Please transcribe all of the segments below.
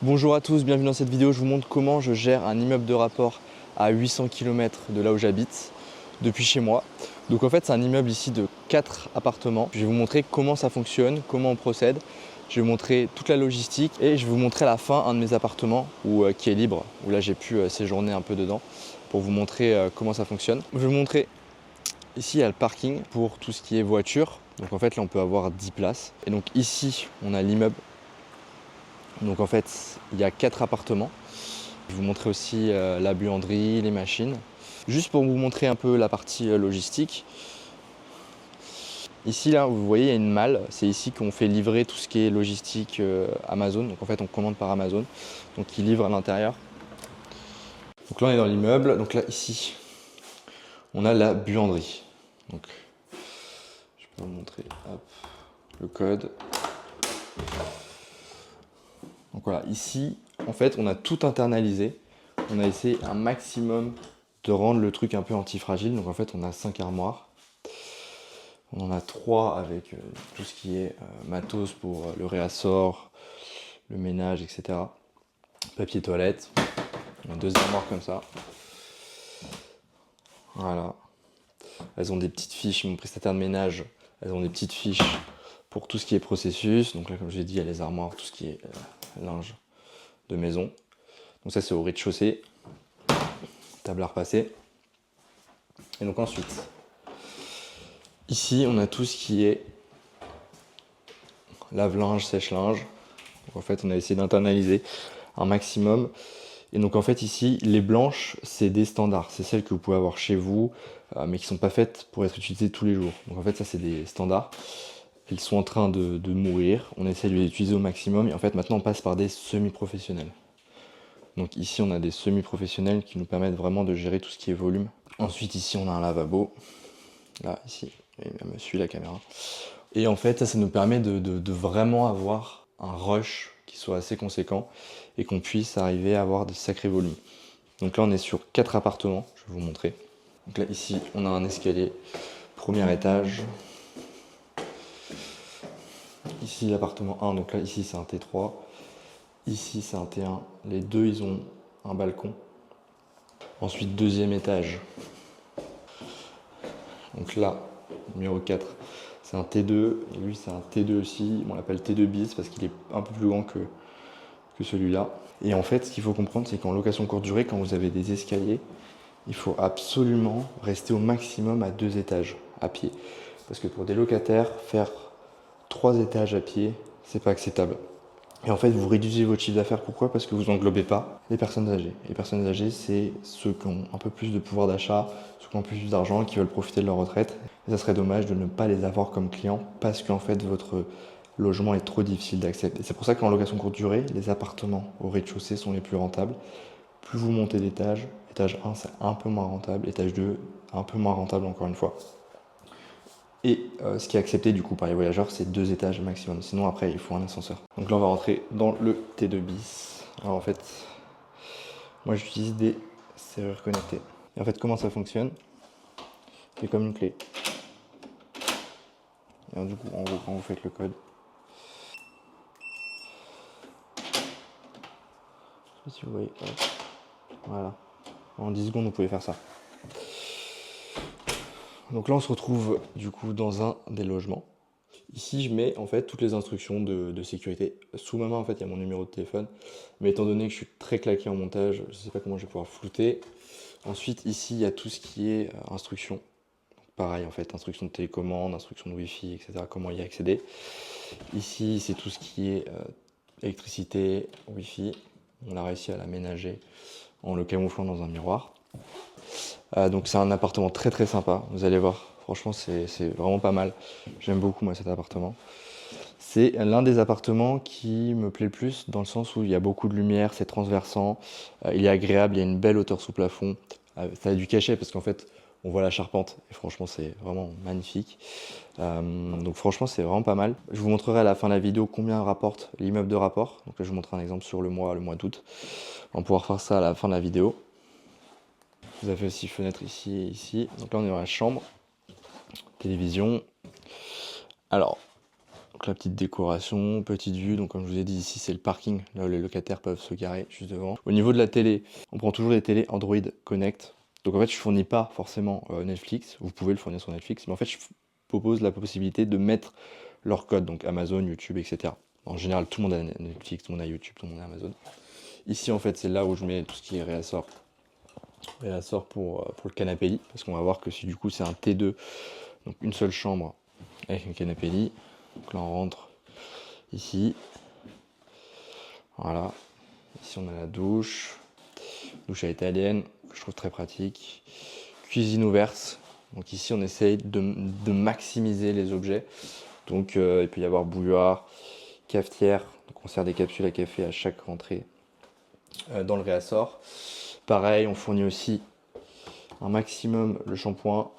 Bonjour à tous, bienvenue dans cette vidéo. Je vous montre comment je gère un immeuble de rapport à 800 km de là où j'habite, depuis chez moi. Donc en fait, c'est un immeuble ici de 4 appartements. Je vais vous montrer comment ça fonctionne, comment on procède. Je vais vous montrer toute la logistique et je vais vous montrer à la fin un de mes appartements qui est libre, où là j'ai pu séjourner un peu dedans pour vous montrer comment ça fonctionne. Je vais vous montrer ici, il y a le parking pour tout ce qui est voiture. Donc en fait, là on peut avoir 10 places. Et donc ici, on a l'immeuble. Donc en fait, il y a 4 appartements. Je vais vous montrer aussi la buanderie, les machines. Juste pour vous montrer un peu la partie logistique. Ici, là, vous voyez, il y a une malle. C'est ici qu'on fait livrer tout ce qui est logistique Amazon. Donc en fait, on commande par Amazon. Donc ils livrent à l'intérieur. Donc là, on est dans l'immeuble. Donc là, ici, on a la buanderie. Donc, je peux vous montrer hop, le code. Donc voilà, ici, en fait, on a tout internalisé. On a essayé un maximum de rendre le truc un peu antifragile. Donc en fait, on a 5 armoires. On en a 3 avec tout ce qui est matos pour le réassort, le ménage, etc. Papier toilette. On a 2 armoires comme ça. Voilà. Elles ont des petites fiches, mon prestataire de ménage, elles ont des petites fiches pour tout ce qui est processus. Donc là, comme je l'ai dit, il y a les armoires, tout ce qui est linge de maison. Donc ça, c'est au rez-de-chaussée. Table à repasser. Et donc ensuite, ici, on a tout ce qui est lave-linge, sèche-linge. Donc en fait, on a essayé d'internaliser un maximum. Et donc en fait, ici, les blanches, c'est des standards. C'est celles que vous pouvez avoir chez vous, mais qui ne sont pas faites pour être utilisées tous les jours. Donc en fait, ça, c'est des standards. Elles sont en train de mourir. On essaie de les utiliser au maximum. Et en fait, maintenant, on passe par des semi-professionnels. Donc ici, on a des semi-professionnels qui nous permettent vraiment de gérer tout ce qui est volume. Ensuite, ici, on a un lavabo. Là, ici, il me suit la caméra. Et en fait, ça nous permet de vraiment avoir un rush qui soit assez conséquent et qu'on puisse arriver à avoir de sacrés volumes. Donc là, on est sur 4 appartements, je vais vous montrer. Donc là, ici, on a un escalier, premier étage. Ici, l'appartement 1, donc là, ici, c'est un T3. Ici, c'est un T1. Les deux, ils ont un balcon. Ensuite, deuxième étage. Donc là, numéro 4, c'est un T2. Et lui, c'est un T2 aussi. On l'appelle T2 bis parce qu'il est un peu plus grand que celui-là. Et en fait, ce qu'il faut comprendre, c'est qu'en location courte durée, quand vous avez des escaliers, il faut absolument rester au maximum à 2 étages à pied. Parce que pour des locataires, faire 3 étages à pied, c'est pas acceptable. Et en fait, vous réduisez votre chiffre d'affaires. Pourquoi? Parce que vous n'englobez pas les personnes âgées. Les personnes âgées, c'est ceux qui ont un peu plus de pouvoir d'achat, ceux qui ont plus d'argent, qui veulent profiter de leur retraite. Et ça serait dommage de ne pas les avoir comme clients parce qu'en fait, votre logement est trop difficile d'accès. Et c'est pour ça qu'en location courte durée, les appartements au rez-de-chaussée sont les plus rentables. Plus vous montez d'étage, étage 1 c'est un peu moins rentable, étage 2 un peu moins rentable encore une fois. Et ce qui est accepté du coup par les voyageurs, c'est 2 étages maximum. Sinon après, il faut un ascenseur. Donc là, on va rentrer dans le T2 bis. Alors en fait, moi j'utilise des serrures connectées. Et en fait, comment ça fonctionne? C'est comme une clé. Et alors, du coup, en gros, quand vous faites le code, je sais pas si vous voyez, hop, voilà. En 10 secondes, vous pouvez faire ça. Donc là, on se retrouve du coup dans un des logements. Ici, je mets en fait toutes les instructions de sécurité. Sous ma main, en fait, il y a mon numéro de téléphone. Mais étant donné que je suis très claqué en montage, je ne sais pas comment je vais pouvoir flouter. Ensuite, ici, il y a tout ce qui est instructions. Pareil, en fait, instructions de télécommande, instructions de Wi-Fi, etc. Comment y accéder. Ici, c'est tout ce qui est électricité, Wi-Fi. On a réussi à l'aménager en le camouflant dans un miroir. Donc c'est un appartement très très sympa, vous allez voir, franchement c'est vraiment pas mal. J'aime beaucoup moi cet appartement. C'est l'un des appartements qui me plaît le plus dans le sens où il y a beaucoup de lumière, c'est transversant, il est agréable, il y a une belle hauteur sous plafond. Ça a du cachet parce qu'en fait on voit la charpente et franchement c'est vraiment magnifique. Donc franchement c'est vraiment pas mal. Je vous montrerai à la fin de la vidéo combien rapporte l'immeuble de rapport. Donc là je vous montrerai un exemple sur le mois d'août. On va pouvoir faire ça à la fin de la vidéo. Vous avez aussi fenêtre ici et ici. Donc là, on est dans la chambre. Télévision. Alors, Donc la petite décoration, petite vue, donc comme je vous ai dit ici c'est le parking, là où les locataires peuvent se garer juste devant. Au niveau de la télé, on prend toujours des télés Android Connect. Donc en fait je ne fournis pas forcément Netflix, vous pouvez le fournir sur Netflix, mais en fait je propose la possibilité de mettre leur code, donc Amazon, YouTube, etc. En général tout le monde a Netflix, tout le monde a YouTube, tout le monde a Amazon. Ici en fait c'est là où je mets tout ce qui est réassort pour le canapé lit, parce qu'on va voir que si du coup c'est un T2, donc une seule chambre avec un canapé lit. Donc là on rentre ici, voilà, ici on a la douche à italienne, que je trouve très pratique, cuisine ouverte, donc ici on essaye de maximiser les objets, donc il peut y avoir bouilloire, cafetière, donc on sert des capsules à café à chaque rentrée dans le réassort. Pareil, on fournit aussi un maximum le shampoing.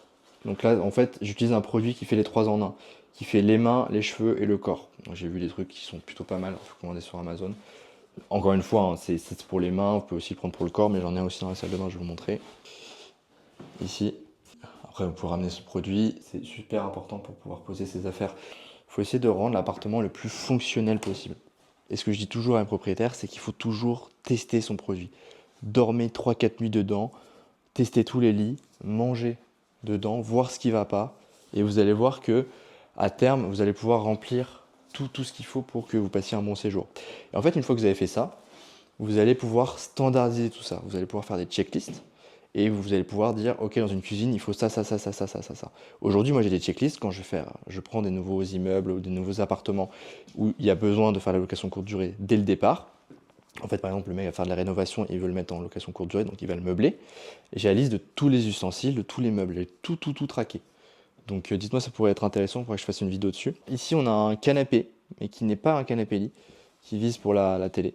Donc là, en fait, j'utilise un produit qui fait les 3 en 1, qui fait les mains, les cheveux et le corps. J'ai vu des trucs qui sont plutôt pas mal, on peut commander sur Amazon. Encore une fois, hein, c'est pour les mains, vous pouvez aussi le prendre pour le corps, mais j'en ai aussi dans la salle de bain, je vais vous montrer. Ici. Après, vous pouvez ramener ce produit, c'est super important pour pouvoir poser ses affaires. Il faut essayer de rendre l'appartement le plus fonctionnel possible. Et ce que je dis toujours à un propriétaire, c'est qu'il faut toujours tester son produit. Dormez 3-4 nuits dedans, testez tous les lits, mangez dedans, voir ce qui ne va pas. Et vous allez voir que à terme, vous allez pouvoir remplir tout ce qu'il faut pour que vous passiez un bon séjour. Et en fait, une fois que vous avez fait ça, vous allez pouvoir standardiser tout ça. Vous allez pouvoir faire des checklists et vous allez pouvoir dire, ok, dans une cuisine, il faut ça. Aujourd'hui, moi, j'ai des checklists quand je prends des nouveaux immeubles ou des nouveaux appartements où il y a besoin de faire la location courte durée dès le départ. En fait, par exemple, le mec va faire de la rénovation et il veut le mettre en location courte durée, donc il va le meubler. Et j'ai la liste de tous les ustensiles, de tous les meubles, j'ai tout traqué. Donc dites-moi, ça pourrait être intéressant pour que je fasse une vidéo dessus. Ici, on a un canapé, mais qui n'est pas un canapé lit, qui vise pour la télé.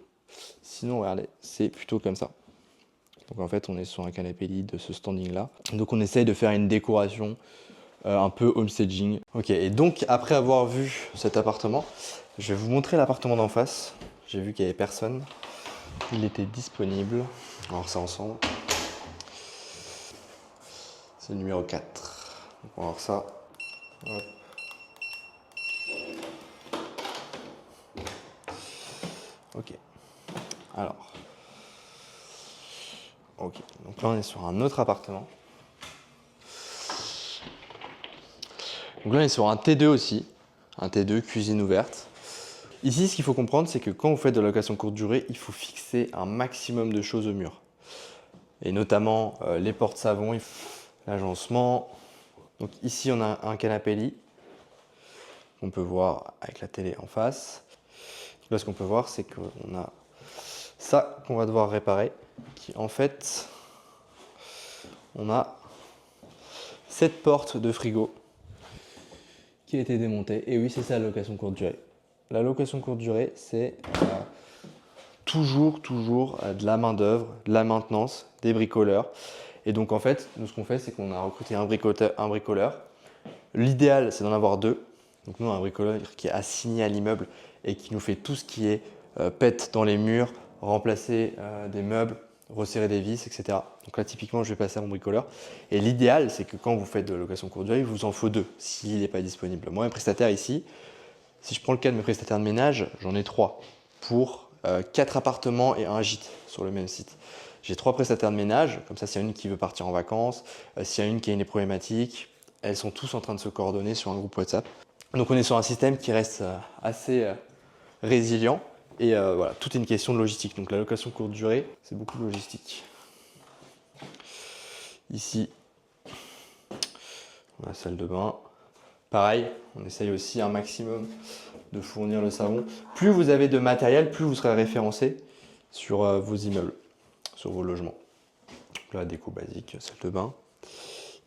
Sinon, regardez, c'est plutôt comme ça. Donc en fait, on est sur un canapé lit de ce standing-là. Donc on essaye de faire une décoration un peu homestaging. Ok, et donc après avoir vu cet appartement, je vais vous montrer l'appartement d'en face. J'ai vu qu'il n'y avait personne. Il était disponible. On va voir ça ensemble. C'est le numéro 4. Donc on va voir ça. Hop. Ok. Alors. Ok. Donc là on est sur un autre appartement. Donc là on est sur un T2 aussi. Un T2, cuisine ouverte. Ici, ce qu'il faut comprendre, c'est que quand vous faites de la location courte durée, il faut fixer un maximum de choses au mur. Et notamment les portes-savons, l'agencement. Donc ici, on a un canapé lit qu'on peut voir avec la télé en face. Là, ce qu'on peut voir, c'est qu'on a ça qu'on va devoir réparer. Qui en fait, on a cette porte de frigo qui a été démontée. Et oui, c'est ça la location courte durée. La location courte durée, c'est toujours de la main d'œuvre, de la maintenance, des bricoleurs. Et donc en fait, nous ce qu'on fait, c'est qu'on a recruté un bricoleur. L'idéal, c'est d'en avoir 2. Donc nous, un bricoleur qui est assigné à l'immeuble et qui nous fait tout ce qui est pète dans les murs, remplacer des meubles, resserrer des vis, etc. Donc là, typiquement, je vais passer à mon bricoleur. Et l'idéal, c'est que quand vous faites de la location courte durée, il vous en faut 2 s'il n'est pas disponible. Moi, un prestataire ici, si je prends le cas de mes prestataires de ménage, j'en ai 3 pour 4 appartements et un gîte sur le même site. J'ai 3 prestataires de ménage, comme ça s'il y a une qui veut partir en vacances, s'il y a une qui a une problématique, elles sont tous en train de se coordonner sur un groupe WhatsApp. Donc on est sur un système qui reste assez résilient et voilà, tout est une question de logistique. Donc la location courte durée, c'est beaucoup de logistique. Ici, la salle de bain. Pareil, on essaye aussi un maximum de fournir le savon. Plus vous avez de matériel, plus vous serez référencé sur vos immeubles, sur vos logements. Donc là, déco basique, salle de bain.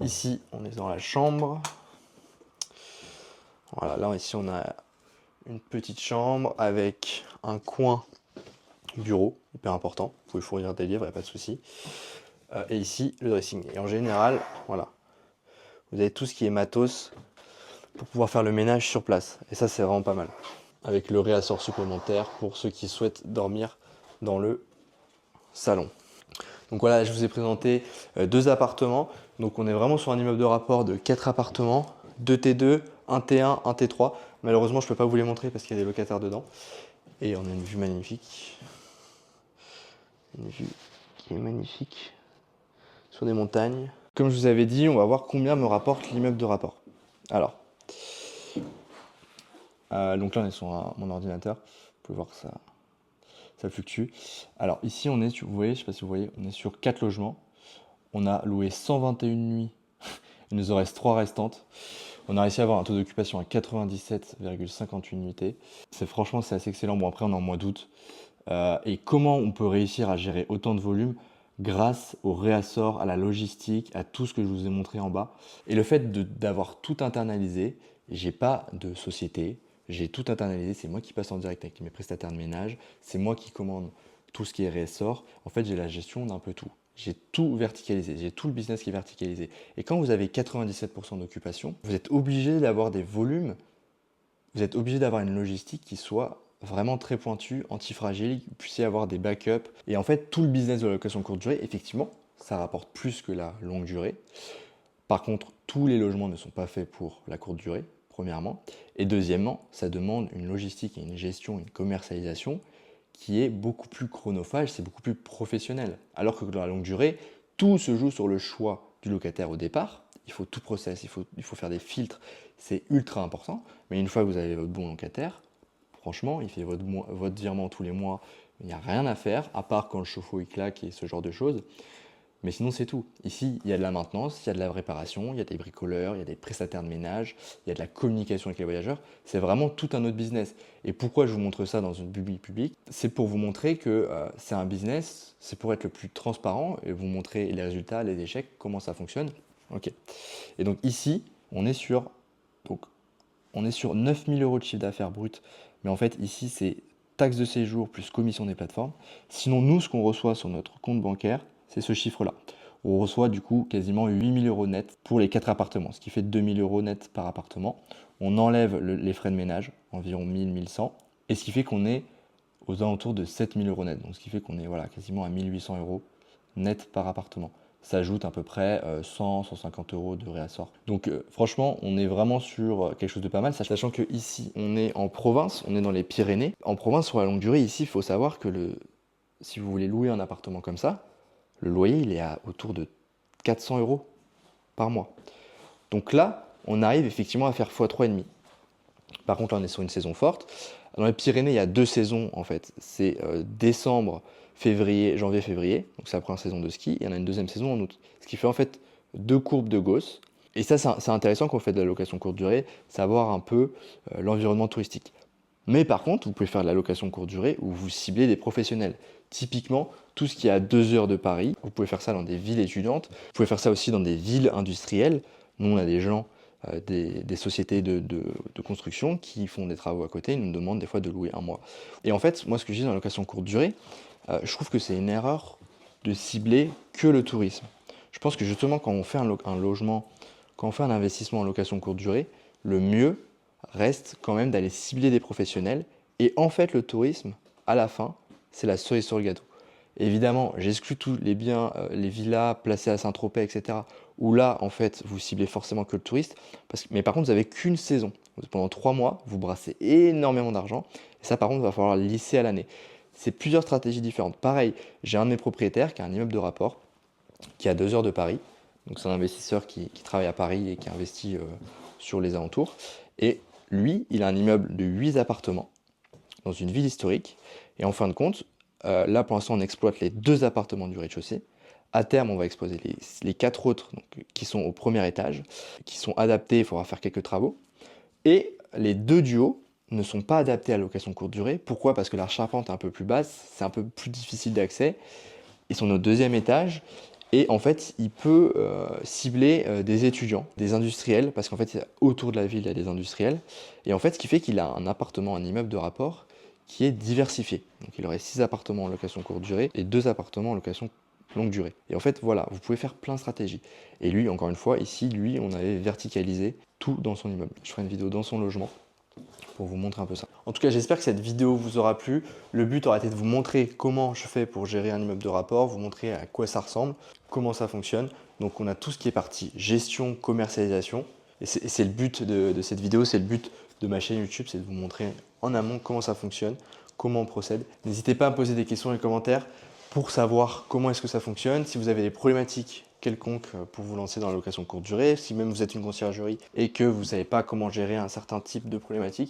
Ici, on est dans la chambre. Voilà, là ici on a une petite chambre avec un coin bureau, hyper important. Vous pouvez fournir des livres, il n'y a pas de souci. Et ici, le dressing. Et en général, voilà, vous avez tout ce qui est matos pour pouvoir faire le ménage sur place. Et ça, c'est vraiment pas mal. Avec le réassort supplémentaire pour ceux qui souhaitent dormir dans le salon. Donc voilà, je vous ai présenté 2 appartements. Donc on est vraiment sur un immeuble de rapport de 4 appartements, 2 T2, un T1, un T3. Malheureusement, je ne peux pas vous les montrer parce qu'il y a des locataires dedans. Et on a une vue magnifique. Une vue qui est magnifique sur des montagnes. Comme je vous avais dit, on va voir combien me rapporte l'immeuble de rapport. Alors, donc là on est sur mon ordinateur. Vous pouvez voir que ça fluctue. Alors ici on est, vous voyez, je ne sais pas si vous voyez, on est sur 4 logements. On a loué 121 nuits. Il nous en reste 3 restantes. On a réussi à avoir un taux d'occupation à 97,58 nuitées. Franchement, c'est assez excellent. Bon, après, on est en mois d'août. Et comment on peut réussir à gérer autant de volume grâce au réassort, à la logistique, à tout ce que je vous ai montré en bas. Et le fait d'avoir tout internalisé, j'ai pas de société, j'ai tout internalisé, c'est moi qui passe en direct avec mes prestataires de ménage, c'est moi qui commande tout ce qui est réassort. En fait, j'ai la gestion d'un peu tout. J'ai tout verticalisé, j'ai tout le business qui est verticalisé. Et quand vous avez 97% d'occupation, vous êtes obligé d'avoir des volumes, vous êtes obligé d'avoir une logistique qui soit vraiment très pointue, antifragile, que vous puissiez avoir des backups. Et en fait, tout le business de la location courte durée, effectivement, ça rapporte plus que la longue durée. Par contre, tous les logements ne sont pas faits pour la courte durée, premièrement. Et deuxièmement, ça demande une logistique et une gestion, une commercialisation qui est beaucoup plus chronophage, c'est beaucoup plus professionnel. Alors que dans la longue durée, tout se joue sur le choix du locataire au départ. Il faut tout process, il faut faire des filtres, c'est ultra important. Mais une fois que vous avez votre bon locataire, franchement, il fait votre virement tous les mois, il n'y a rien à faire, à part quand le chauffe-eau il claque et ce genre de choses. Mais sinon, c'est tout. Ici, il y a de la maintenance, il y a de la réparation, il y a des bricoleurs, il y a des prestataires de ménage, il y a de la communication avec les voyageurs. C'est vraiment tout un autre business. Et pourquoi je vous montre ça dans une publique? C'est pour vous montrer que c'est un business, c'est pour être le plus transparent et vous montrer les résultats, les échecs, comment ça fonctionne. Ok. Et donc ici, on est sur 9 000 € de chiffre d'affaires brut. Mais en fait, ici, c'est taxe de séjour plus commission des plateformes. Sinon, nous, ce qu'on reçoit sur notre compte bancaire, c'est ce chiffre-là. On reçoit du coup quasiment 8 000 € net pour les 4 appartements, ce qui fait 2 000 € net par appartement. On enlève les frais de ménage, environ 1 100, et ce qui fait qu'on est aux alentours de 7 000 € net. Donc ce qui fait qu'on est quasiment à 1 800 € net par appartement. Ça ajoute à peu près 100-150 € de réassort. Donc franchement, on est vraiment sur quelque chose de pas mal, sachant que ici, on est en province, on est dans les Pyrénées. En province, sur la longue durée, ici, il faut savoir que si vous voulez louer un appartement comme ça, le loyer, il est autour de 400 € par mois. Donc là, on arrive effectivement à faire x3,5. Par contre, là, on est sur une saison forte. Dans les Pyrénées, il y a 2 saisons en fait. C'est décembre, février, janvier-février. Donc c'est la première saison de ski. Et on a une deuxième saison en août. Ce qui fait en fait 2 courbes de Gauss. Et ça, c'est intéressant quand on fait de la location courte durée, savoir un peu l'environnement touristique. Mais par contre, vous pouvez faire de la location courte durée où vous ciblez des professionnels. Typiquement, tout ce qui est à 2 heures de Paris, vous pouvez faire ça dans des villes étudiantes, vous pouvez faire ça aussi dans des villes industrielles. Nous, on a des gens, des sociétés de construction qui font des travaux à côté, ils nous demandent des fois de louer un mois. Et en fait, moi, ce que je dis dans la location courte durée, je trouve que c'est une erreur de cibler que le tourisme. Je pense que justement, quand on fait un logement, quand on fait un investissement en location courte durée, le mieux reste quand même d'aller cibler des professionnels. Et en fait, le tourisme, à la fin, c'est la cerise sur le gâteau. Évidemment, j'exclus tous les biens, les villas placées à Saint-Tropez, etc. Où là, en fait, vous ciblez forcément que le touriste. Mais par contre, vous n'avez qu'une saison. Pendant 3 mois, vous brassez énormément d'argent. Et ça, par contre, il va falloir lisser à l'année. C'est plusieurs stratégies différentes. Pareil, j'ai un de mes propriétaires qui a un immeuble de rapport, qui est à 2 heures de Paris. Donc c'est un investisseur qui travaille à Paris et qui investit sur les alentours. Et lui, il a un immeuble de 8 appartements dans une ville historique. Et en fin de compte, là pour l'instant on exploite les 2 appartements du rez-de-chaussée. À terme, on va exposer les 4 autres donc, qui sont au premier étage, qui sont adaptés, il faudra faire quelques travaux. Et les 2 du haut ne sont pas adaptés à la location courte durée. Pourquoi? Parce que la charpente est un peu plus basse, c'est un peu plus difficile d'accès. Ils sont au 2e étage. Et en fait, il peut cibler des étudiants, des industriels, parce qu'en fait, autour de la ville, il y a des industriels. Et en fait, ce qui fait qu'il a un appartement, un immeuble de rapport qui est diversifié. Donc, il aurait 6 appartements en location courte durée et 2 appartements en location longue durée. Et en fait, voilà, vous pouvez faire plein de stratégies. Et lui, encore une fois, ici, lui, on avait verticalisé tout dans son immeuble. Je ferai une vidéo dans son logement pour vous montrer un peu ça. En tout cas, j'espère que cette vidéo vous aura plu. Le but aura été de vous montrer comment je fais pour gérer un immeuble de rapport, vous montrer à quoi ça ressemble, comment ça fonctionne. Donc on a tout ce qui est partie gestion, commercialisation. Et c'est le but de cette vidéo, c'est le but de ma chaîne YouTube, c'est de vous montrer en amont comment ça fonctionne, comment on procède. N'hésitez pas à me poser des questions dans les commentaires pour savoir comment est-ce que ça fonctionne, si vous avez des problématiques quelconques pour vous lancer dans la location courte durée, si même vous êtes une conciergerie et que vous ne savez pas comment gérer un certain type de problématique.